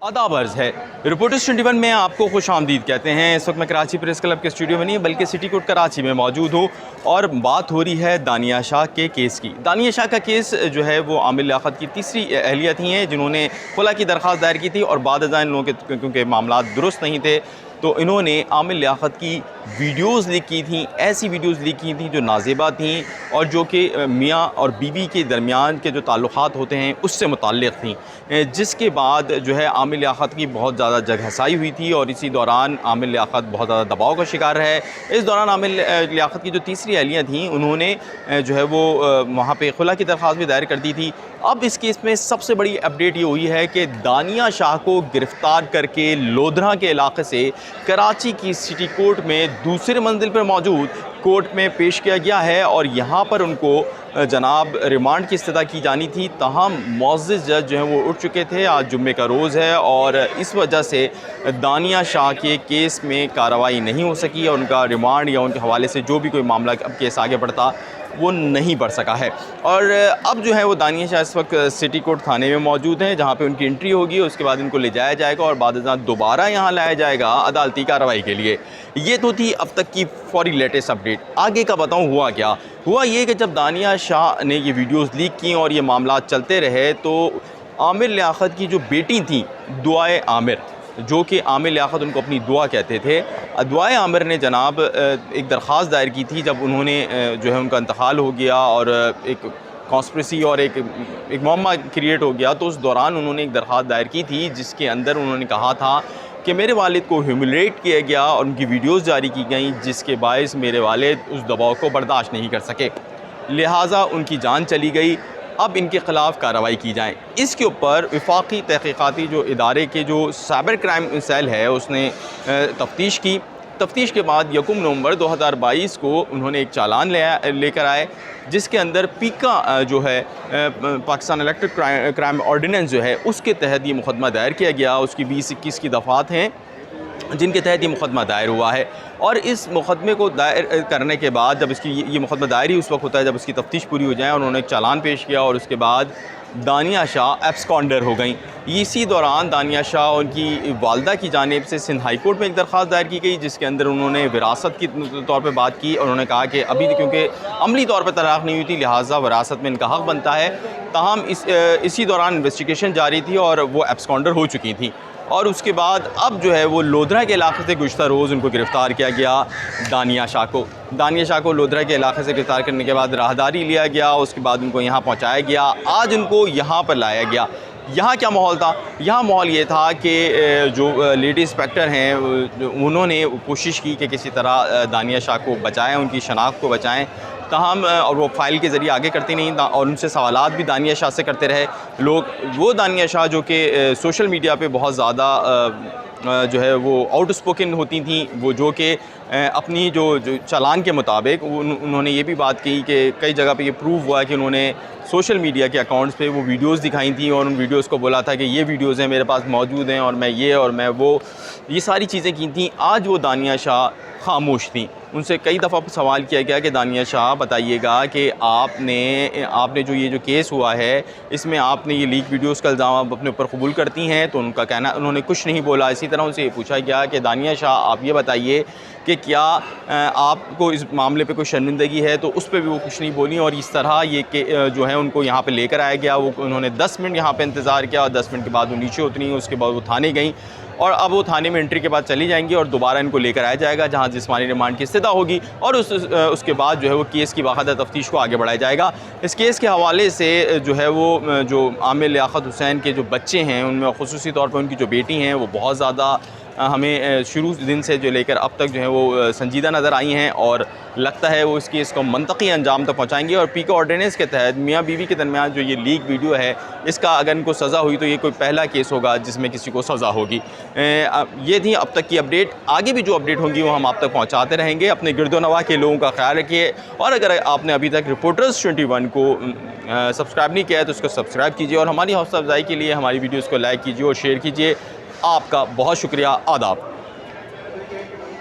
आदाब अर्ज़ है। रिपोर्टर्स 21 में आपको खुश आमदीद कहते हैं। इस वक्त मैं कराची प्रेस क्लब के स्टूडियो में नहीं बल्कि सिटी कोर्ट कराची में मौजूद हूँ और बात हो रही है दानिया शाह के केस की। दानिया शाह का केस जो है वो आमिर लियाकत की तीसरी अहलियत ही हैं जिन्होंने खुला की दरख्वास्त दायर की थी और बाद इन लोगों के क्योंकि मामला दुरुस्त नहीं थे तो इन्होंने आमिर लियाकत की वीडियोज़ लीक की थी। ऐसी वीडियोज़ लीक की थी जो नाज़ेबा थी और जो कि मियाँ और बीवी के दरमियान के जो ताल्लुक़ात होते हैं उससे मुताल्लिक़ थी, जिसके बाद जो है आमिर लियाकत की बहुत ज़्यादा जगहसाई हुई थी और इसी दौरान आमिर लियाकत बहुत ज़्यादा दबाव का शिकार है। इस दौरान आमिर लियाकत की जो तीसरी अहलियाँ थीं उन्होंने जो है वो वहाँ पे खुला की दरख्वास्त भी दायर कर दी थी। अब इस केस में सबसे बड़ी अपडेट ये हुई है कि दानिया शाह को गिरफ़्तार करके लोधरा के इलाके से कराची की सिटी कोर्ट में दूसरे मंजिल पर मौजूद कोर्ट में पेश किया गया है और यहाँ पर उनको जनाब रिमांड की इस्तदा की जानी थी। ताहम मुअज़्ज़िज़ जज जो हैं वो उठ चुके थे। आज जुम्मे का रोज़ है और इस वजह से दानिया शाह के केस में कार्रवाई नहीं हो सकी और उनका रिमांड या उनके हवाले से जो भी कोई मामला अब केस आगे बढ़ता वो नहीं बढ़ सका है। और अब जो है वो दानिया शाह इस वक्त सिटी कोर्ट थाने में मौजूद हैं जहाँ पे उनकी एंट्री होगी। उसके बाद इनको ले जाया जाएगा और बाद दोबारा यहाँ लाया जाएगा अदालती कार्रवाई के लिए। ये तो थी अब तक की फौरी लेटेस्ट अपडेट। आगे का बताऊँ हुआ क्या हुआ। ये कि जब दानिया शाह ने ये वीडियोज़ लीक की और ये मामला चलते रहे तो आमिर लियाकत की जो बेटी थी दुआए आमिर, जो कि आमिर लियाकत उनको अपनी दुआ कहते थे, दुआए आमिर ने जनाब एक दरख्वास्त दायर की थी जब उन्होंने जो है उनका इंतकाल हो गया और एक कॉन्स्पिरेसी और एक मुअम्मा क्रिएट हो गया। तो उस दौरान उन्होंने एक दरख्वास्त दायर की थी जिसके अंदर उन्होंने कहा था कि मेरे वालिद को ह्यूमिलेट किया गया और उनकी वीडियोज़ जारी की गई जिसके बायस मेरे वालिद उस दबाव को बर्दाश्त नहीं कर सके, लिहाजा उनकी जान चली गई। अब इनके ख़िलाफ़ कार्रवाई की जाए। इसके ऊपर वफाकी तहक़ीक़ाती जो इदारे के जो साइबर क्राइम सेल है उसने तफ्तीश की। तफ्तीश के बाद 1 नवंबर 2022 को उन्होंने एक चालान लेकर आए जिसके अंदर पीका जो है पाकिस्तान इलेक्ट्रिक क्राइम ऑर्डिनेंस जो है उसके तहत ये मुकदमा दायर किया गया। उसकी 20-21 की दफ़ात हैं जिनके तहत ये मुकदमा दायर हुआ है। और इस मुकदमे को दायर करने के बाद जब इसकी ये मुकदमा दायर ही उस वक्त होता है जब उसकी तफ्तीश पूरी हो जाए। उन्होंने एक चालान पेश किया और उसके बाद दानिया शाह एब्सकॉन्डर हो गई। इसी दौरान दानिया शाह उनकी वालदा की जानिब से सिंध हाई कोर्ट में एक दरख्वास्त दायर की गई जिसके अंदर उन्होंने विरासत की तौर पे बात की और उन्होंने कहा कि अभी क्योंकि अमली तौर पे तलाक़ नहीं हुई थी लिहाजा विरासत में इनका हक़ बनता है। ताहम इसी दौरान इन्वेस्टिगेशन जारी थी और वो एब्सकॉन्डर हो चुकी थी। और उसके बाद अब जो है वो लोधरा के इलाके से गुज़श्ता रोज़ उनको गिरफ़्तार किया गया। दानिया शाह को लोधरा के इलाके से गिरफ़्तार करने के बाद राहदारी लिया गया। उसके बाद उनको यहाँ पहुँचाया गया। आज उनको यहाँ पर लाया गया। यहाँ क्या माहौल था? यहाँ माहौल ये था कि जो लेडी इंस्पेक्टर हैं उन्होंने कोशिश की कि किसी तरह दानिया शाह को बचाएँ, उनकी शनाख्त को बचाएँ। ताहम और वो फ़ाइल के ज़रिए आगे करती नहीं और उनसे सवालात भी दानिया शाह से करते रहे लोग। वो दानिया शाह जो कि सोशल मीडिया पे बहुत ज़्यादा जो है वो आउटस्पोकन होती थी, वो जो कि अपनी जो चालान के मुताबिक उन्होंने ये भी बात की कि कई जगह पे ये प्रूव हुआ कि उन्होंने सोशल मीडिया के अकाउंट्स पे वो वीडियोज़ दिखाई थी और उन वीडियोज़ को बोला था कि ये वीडियोज़ हैं मेरे पास मौजूद हैं और मैं ये और मैं वो, ये सारी चीज़ें की थी। आज वो दानिया शाह खामोश थी। उनसे कई दफ़ा सवाल किया गया कि दानिया शाह बताइएगा कि आपने जो केस हुआ है इसमें आपने ये लीक वीडियोज़ का इल्ज़ाम अपने ऊपर कबूल करती हैं? तो उनका कहना, उन्होंने कुछ नहीं बोला। इसी तरह उनसे ये पूछा गया कि दानिया शाह आप ये बताइए कि क्या आपको इस मामले पे कोई शर्मिंदगी है? तो उस पर भी वो कुछ नहीं बोली। और इस तरह ये जो है उनको यहाँ पे लेकर आया गया। उन्होंने 10 मिनट यहाँ पे इंतज़ार किया और 10 मिनट के बाद वो नीचे उतरी। उसके बाद वो थाने गई और अब वो थाने में एंट्री के बाद चली जाएंगी और दोबारा इनको लेकर आया जाएगा जहाँ जिस्मानी रिमांड की इस्तदा होगी और उसके बाद जो है वो केस की बाकायदा तफ्तीश को आगे बढ़ाया जाएगा। इस केस के हवाले से जो है वो जो आमिर लियाकत हुसैन के जो बच्चे हैं उनमें ख़ुसूसी तौर पर उनकी जो बेटी हैं वो बहुत ज़्यादा हमें शुरू दिन से जो लेकर अब तक जो है वो संजीदा नज़र आई हैं और लगता है वो इस केस को मंतकी अंजाम तक पहुँचाएंगे। और पीका ऑर्डिनेंस के तहत मियाँ बीवी के दरमियान जो ये लीक वीडियो है इसका अगर इनको सज़ा हुई तो ये कोई पहला केस होगा जिसमें किसी को सज़ा होगी। ये थी अब तक की अपडेट। आगे भी जो अपडेट होंगी वो हम आप तक पहुँचाते रहेंगे। अपने गिरदोनवा के लोगों का ख्याल रखिए और अगर आपने अभी तक रिपोर्टर्स 21 को सब्सक्राइब नहीं किया है तो उसको सब्सक्राइब कीजिए और हमारी हौसला अफजाई के लिए हमारी वीडियोज़ को लाइक कीजिए और शेयर कीजिए। आपका बहुत शुक्रिया। आदाब।